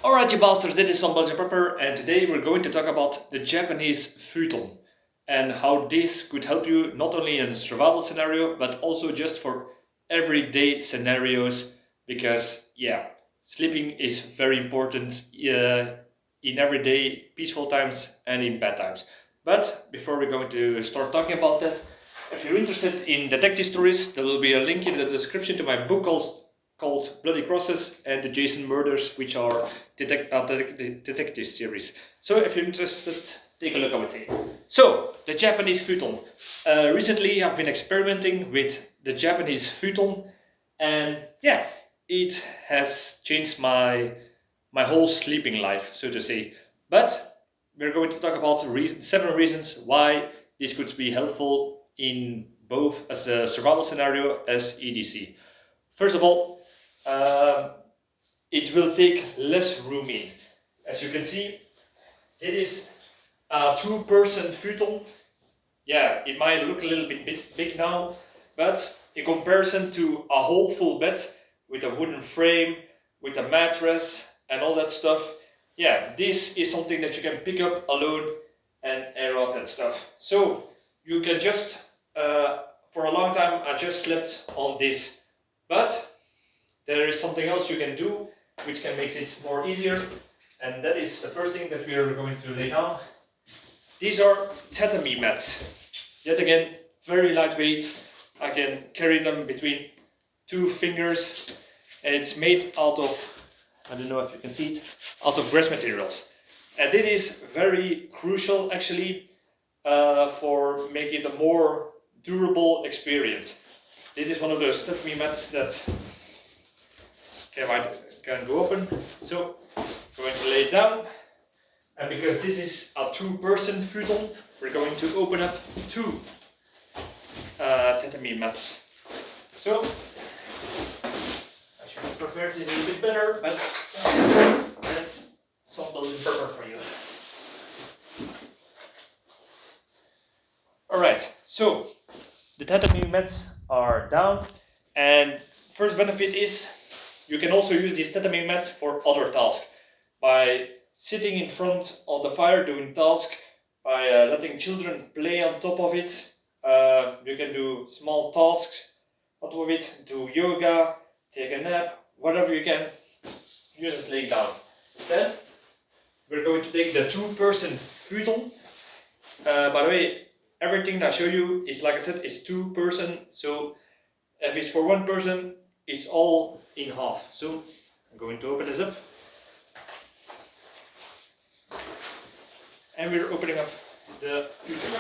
Alright, Japanse, this is Some-Belgian-prepper, and today we're going to talk about the Japanese futon and how this could help you not only in a survival scenario but also just for everyday scenarios because, yeah, sleeping is very important in everyday peaceful times and in bad times. But before we're going to start talking about that, if you're interested in detective stories, there will be a link in the description to my book called Bloody Crosses and the Jason Murders, which are detective series. So if you're interested, take a look, I would say. So, the Japanese futon. Recently, I've been experimenting with the Japanese futon, and yeah, it has changed my whole sleeping life, so to say. But we're going to talk about seven reasons why this could be helpful in both as a survival scenario as EDC. First of all, uh, it will take less room in. As you can see, it is a two-person futon. Yeah, it might look a little bit big now, but in comparison to a whole full bed with a wooden frame, with a mattress and all that stuff, yeah, this is something that you can pick up alone and air out that stuff. So you can just, for a long time, I just slept on this, but there is something else you can do which can make it more easier, and that is the first thing that we are going to lay down. These are tatami mats. Yet again, very lightweight. I can carry them between two fingers, and it's made out of, I don't know if you can see it, out of grass materials. And it is very crucial actually for making it a more durable experience. This is one of those tatami mats that can go open. So I'm going to lay it down, and because this is a two-person futon, we're going to open up two tatami mats. So I should have prepared this a little bit better, but that's Some-Belgian-prepper for you. Alright, so the tatami mats are down, and first benefit is you can also use these tatami mats for other tasks. By sitting in front of the fire doing tasks, by letting children play on top of it, you can do small tasks on top of it, do yoga, take a nap, whatever you can, you just lay down. Then we're going to take the two-person futon. By the way, everything that I show you is, like I said, is two-person, so if it's for one person, it's all in half. So I'm going to open this up, and we're opening up the futon.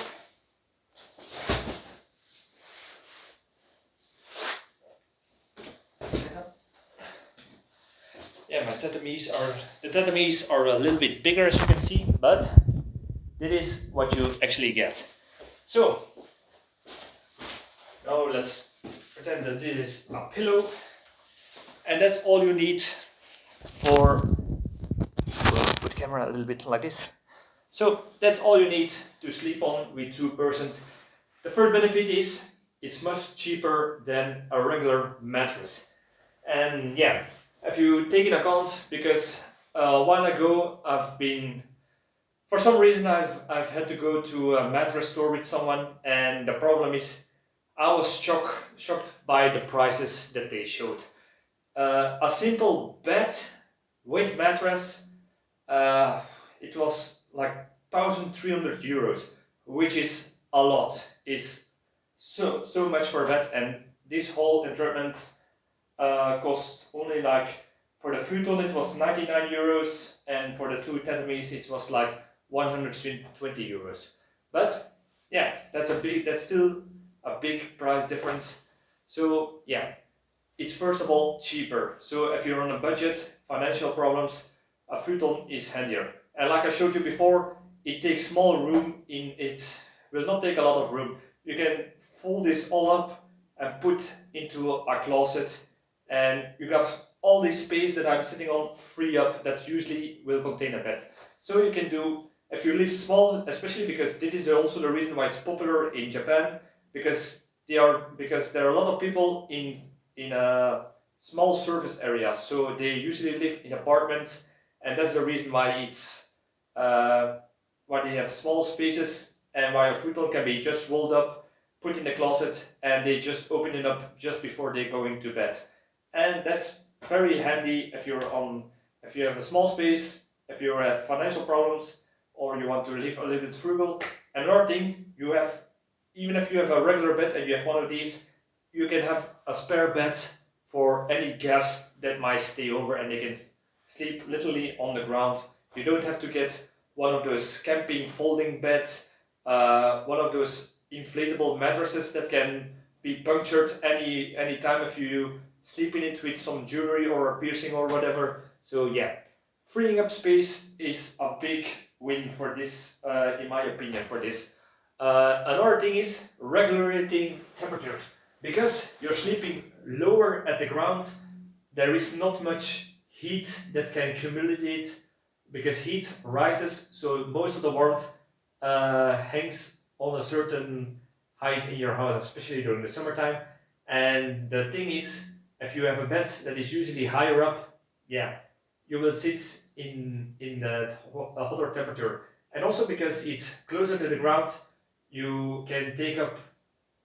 Yeah, the tatamis are a little bit bigger, as you can see, but this is what you actually get. So now let's pretend that this is a pillow, and that's all you need for, put the camera a little bit like this. So that's all you need to sleep on with two persons. The first benefit is it's much cheaper than a regular mattress. And yeah, if you take into account, because a while ago for some reason I've had to go to a mattress store with someone, and the problem is I was shocked by the prices that they showed. A simple bed with mattress, it was like 1,300 euros, which is a lot. It's so much for that, and this whole entertainment cost only, like, for the futon it was 99 euros, and for the two tatamis it was like 120 euros. But yeah, that's still a big price difference. So yeah, it's first of all cheaper. So if you're on a budget, financial problems, a futon is handier. And like I showed you before, it takes small room in it. Will not take a lot of room. You can fold this all up and put into a closet, and you got all this space that I'm sitting on free up that usually will contain a bed. So you can do, if you live small, especially because this is also the reason why it's popular in Japan, because there are a lot of people in a small service area, so they usually live in apartments, and that's the reason why it's why they have small spaces and why a futon can be just rolled up, put in the closet, and they just open it up just before they're going to bed. And that's very handy if you have a small space, if you have financial problems, or you want to live a little bit frugal. Another thing, you have, even if you have a regular bed and you have one of these, you can have a spare bed for any guest that might stay over, and they can sleep literally on the ground. You don't have to get one of those camping folding beds, one of those inflatable mattresses that can be punctured any time if you sleep in it with some jewelry or a piercing or whatever. So yeah, freeing up space is a big win for this, in my opinion, for this. Another thing is regulating temperatures. Because you're sleeping lower at the ground, there is not much heat that can accumulate because heat rises, so most of the warmth hangs on a certain height in your house, especially during the summertime. And the thing is, if you have a bed that is usually higher up, yeah, you will sit in that a hotter temperature. And also because it's closer to the ground, you can take up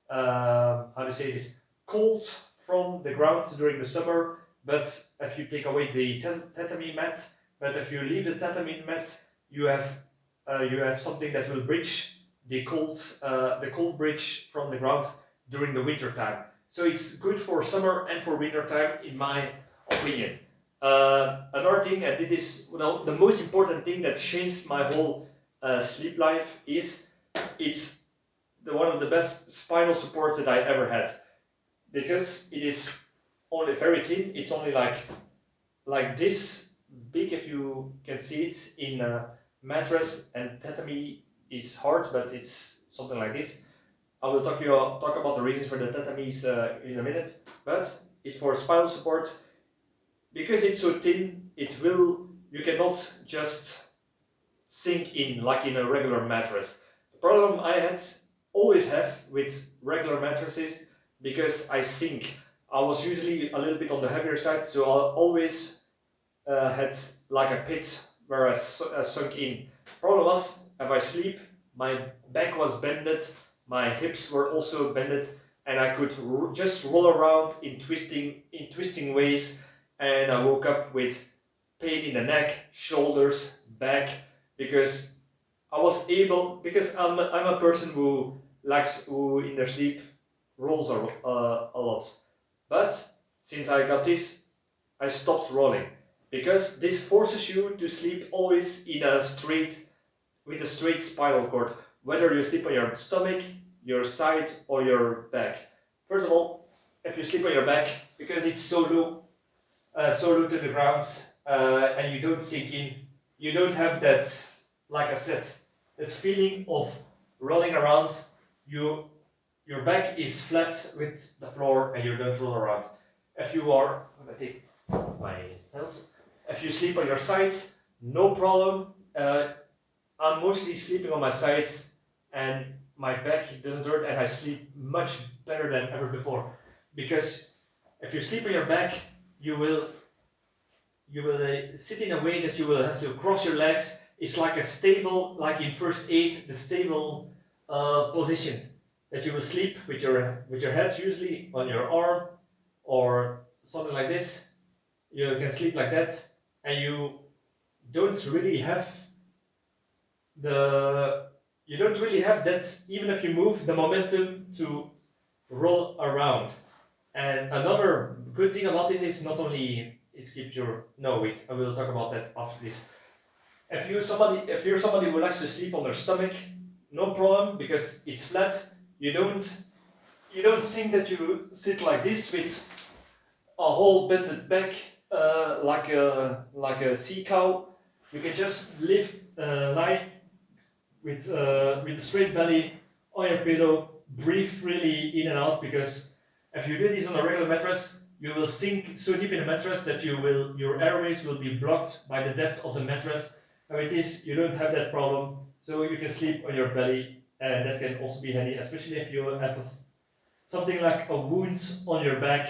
how to say this, cold from the ground during the summer. But if you take away the tatami mat, but if you leave the tatami mat, you have something that will bridge the cold bridge from the ground during the winter time. So it's good for summer and for winter time, in my opinion. Another thing, I did this. Well, the most important thing that changed my whole sleep life is it's one of the best spinal supports that I ever had, because it is only very thin. It's only like this big, if you can see it in a mattress, and tatami is hard, but it's something like this. I will talk about the reasons for the tatamis in a minute, but it's for spinal support. Because it's so thin, you cannot just sink in like in a regular mattress. The problem I always have with regular mattresses, because I sink. I was usually a little bit on the heavier side, so I always had like a pit where I sunk in. Problem was, if I sleep, my back was bended, my hips were also bended, and I could just roll around in twisting ways, and I woke up with pain in the neck, shoulders, back, because because I'm a person who in their sleep rolls a lot. But since I got this, I stopped rolling, because this forces you to sleep always with a straight spinal cord, whether you sleep on your stomach, your side, or your back. First of all, if you sleep on your back, because it's so low to the ground, and you don't sink in, you don't have that, like I said, that feeling of rolling around. Your back is flat with the floor and you don't roll around. If you are, I'm gonna take my hands. If you sleep on your sides, no problem. I'm mostly sleeping on my sides, and my back doesn't hurt, and I sleep much better than ever before. Because if you sleep on your back, you will sit in a way that you will have to cross your legs. It's like a stable, like in first aid, the stable position that you will sleep with your head usually on your arm or something like this. You can sleep like that, and don't really have you don't really have that, even if you move, the momentum to roll around. And another good thing about this is not only it keeps your, no wait, I will talk about that after this. If you're somebody who likes to sleep on their stomach, no problem, because it's flat. You don't think that you sit like this with a whole bended back, like a sea cow. You can just lie with a straight belly on your pillow, breathe freely in and out, because if you do this on a regular mattress, you will sink so deep in the mattress that your airways will be blocked by the depth of the mattress. And with this, you don't have that problem, so you can sleep on your belly, and that can also be handy, especially if you have something like a wound on your back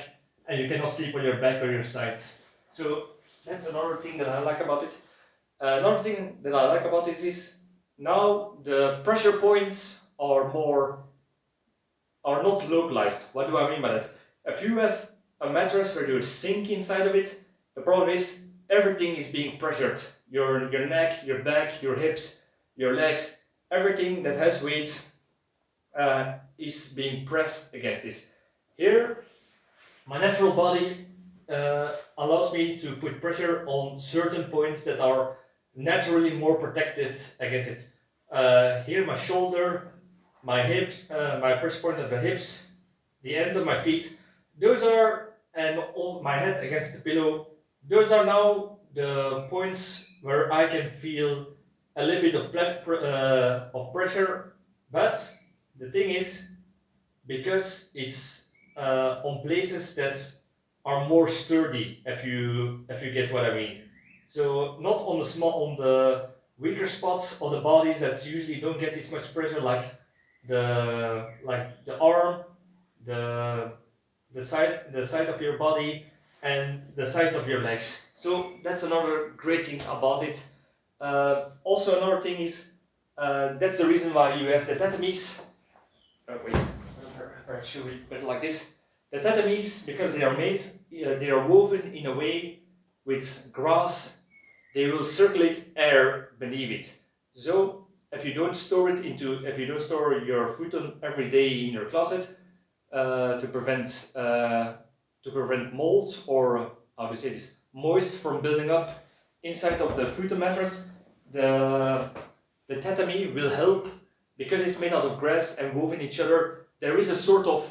and you cannot sleep on your back or your sides. So that's another thing that I like about it. Another thing that I like about this is now the pressure points are not localized. What do I mean by that? If you have a mattress where you sink inside of it, the problem is everything is being pressured. Your neck, your back, your hips, your legs, everything that has weight is being pressed against this. Here, my natural body allows me to put pressure on certain points that are naturally more protected against it. Here, my shoulder, my hips, my pressure point at the hips, the end of my feet, those are, and all my head against the pillow, those are now the points where I can feel a little bit of pressure. But the thing is, because it's on places that are more sturdy, if you get what I mean. So not on the weaker spots of the bodies that usually don't get this much pressure, like the arm, the the side of your body, and the sides of your legs. So that's another great thing about it. Also another thing is that's the reason why you have the tatamis. Wait, or should we put it like this? The tatamis, because they are made, they are woven in a way with grass, they will circulate air beneath it. So if you don't store your futon every day in your closet to prevent mold, or how do you say this, moist from building up inside of the futon mattress, the tatami will help. Because it's made out of grass and woven each other, there is a sort of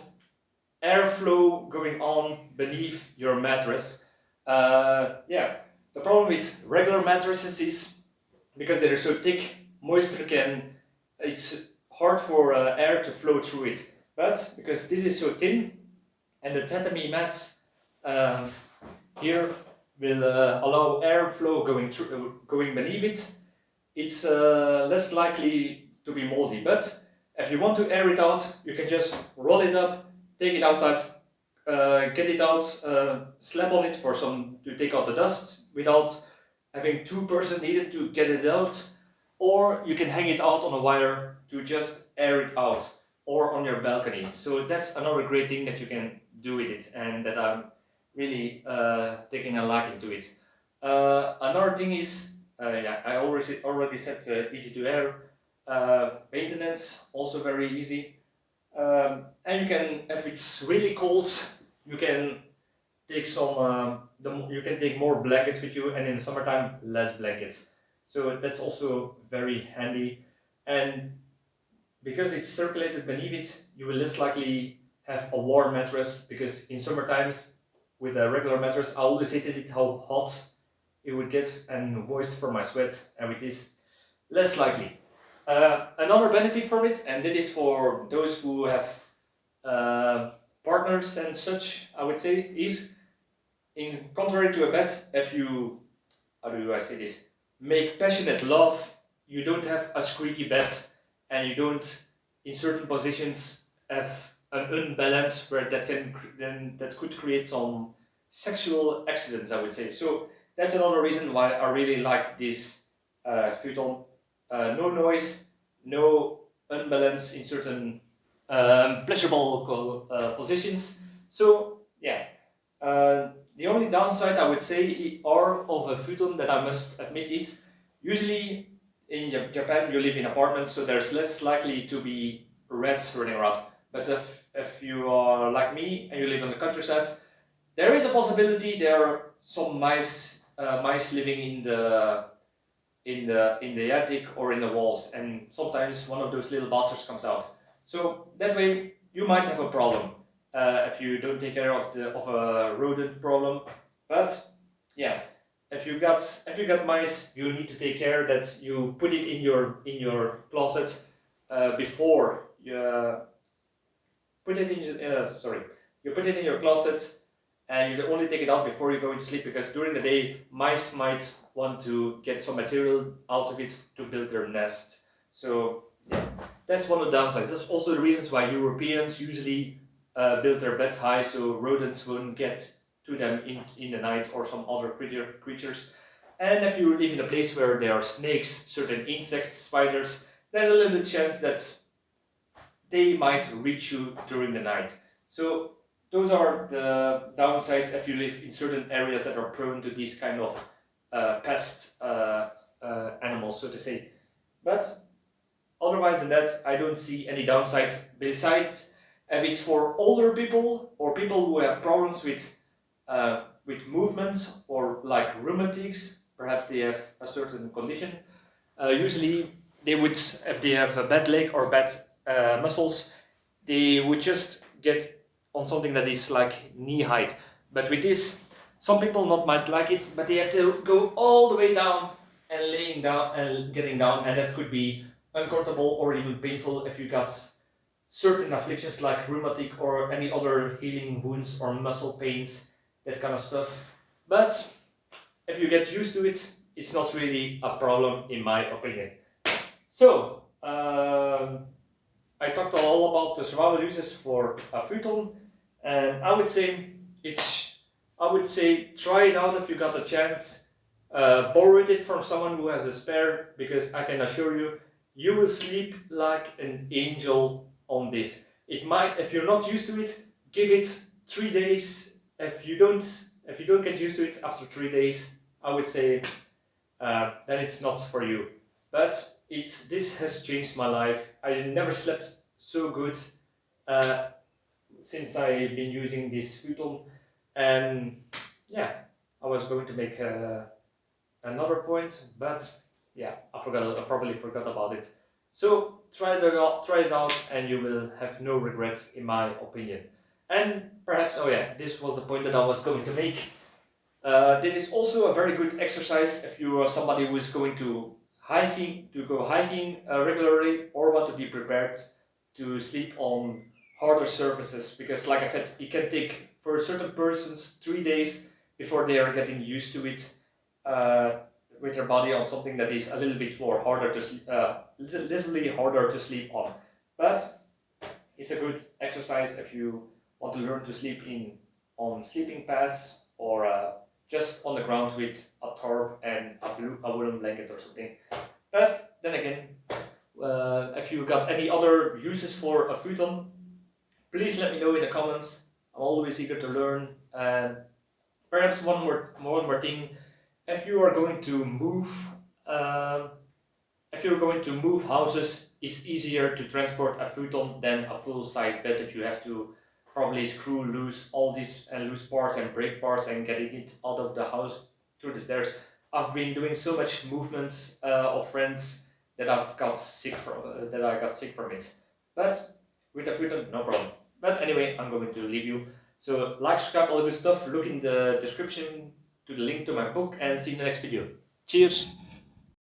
airflow going on beneath your mattress. Yeah, the problem with regular mattresses is because they're so thick, it's hard for air to flow through it. But because this is so thin, and the tatami mats um, here will allow airflow going beneath it, it's less likely to be moldy. But if you want to air it out, you can just roll it up, take it outside, get it out, slap on it to take out the dust without having two-person needed to get it out, or you can hang it out on a wire to just air it out, or on your balcony. So that's another great thing that you can do with it, and that I'm really taking a liking to it. Another thing is, yeah, I already said easy to air. Maintenance also very easy. And you can, if it's really cold, you can take you can take more blankets with you, and in the summertime less blankets. So that's also very handy. And because it's circulated beneath it, you will less likely have a warm mattress, because in summer times with a regular mattress I always hated it how hot it would get and moist from my sweat, and with this less likely. Another benefit from it, and that is for those who have partners and such, I would say, is in contrary to a bed, if you, how do I say this, make passionate love, you don't have a squeaky bed, and you don't, in certain positions, have an unbalance where that could create some sexual accidents, I would say. So that's another reason why I really like this futon. No noise, no unbalance in certain pleasurable positions. So yeah, the only downside I would say are of a futon that I must admit is usually in Japan you live in apartments, so there's less likely to be rats running around. But if you are like me and you live on the countryside, there is a possibility there are some mice living in the attic or in the walls, and sometimes one of those little bastards comes out. So that way you might have a problem if you don't take care of a rodent problem. But yeah, if you got mice, you need to take care that you put it in your closet before you put it in sorry, you put it in your closet, and you only take it out before you go to sleep, because during the day mice might want to get some material out of it to build their nest. So yeah, that's one of the downsides. That's also the reasons why Europeans usually build their beds high, so rodents won't get to them in the night, or some other creatures. And if you live in a place where there are snakes, certain insects, spiders, there's a little chance that they might reach you during the night. So those are the downsides if you live in certain areas that are prone to these kind of pest animals, so to say. But otherwise than that, I don't see any downside besides if it's for older people or people who have problems with movements or like rheumatics, perhaps they have a certain condition. Usually, they would, if they have a bad leg or bad muscles, they would just get on something that is like knee height. But with this, some people not might like it, but they have to go all the way down and laying down and getting down, and that could be uncomfortable or even painful if you got certain afflictions like rheumatic or any other healing wounds or muscle pains, that kind of stuff. But if you get used to it, it's not really a problem in my opinion. So, I talked all about the survival uses for a futon, and I would say try it out if you got a chance. Borrow it from someone who has a spare, because I can assure you, you will sleep like an angel on this. It might, if you're not used to it, give it 3 days. If you don't get used to it after 3 days, I would say then it's not for you. But this has changed my life. I never slept so good uh, since I've been using this futon. And yeah, I was going to make another point, but yeah, I forgot. I probably forgot about it. So try it out, and you will have no regrets, in my opinion. And perhaps, oh yeah, this was the point that I was going to make. This is also a very good exercise if you are somebody who is going to go hiking regularly, or want to be prepared to sleep on harder surfaces. Because, like I said, it can take for certain persons 3 days before they are getting used to it, with their body on something that is a little bit more harder to sleep, literally harder to sleep on. But it's a good exercise if you want to learn to sleep on sleeping pads, or just on the ground with a tarp and a woolen blanket or something. But then again, if you got any other uses for a futon, please let me know in the comments. I'm always eager to learn. And perhaps one more thing, if you are going to move, um, if you're going to move houses, it's easier to transport a futon than a full-size bed that you have to probably screw loose all these loose parts and break parts and getting it out of the house through the stairs. I've been doing so much movements of friends that I got sick from it. But with a futon, no problem. But anyway, I'm going to leave you. So like, subscribe, all the good stuff. Look in the description to the link to my book, and see you in the next video. Cheers!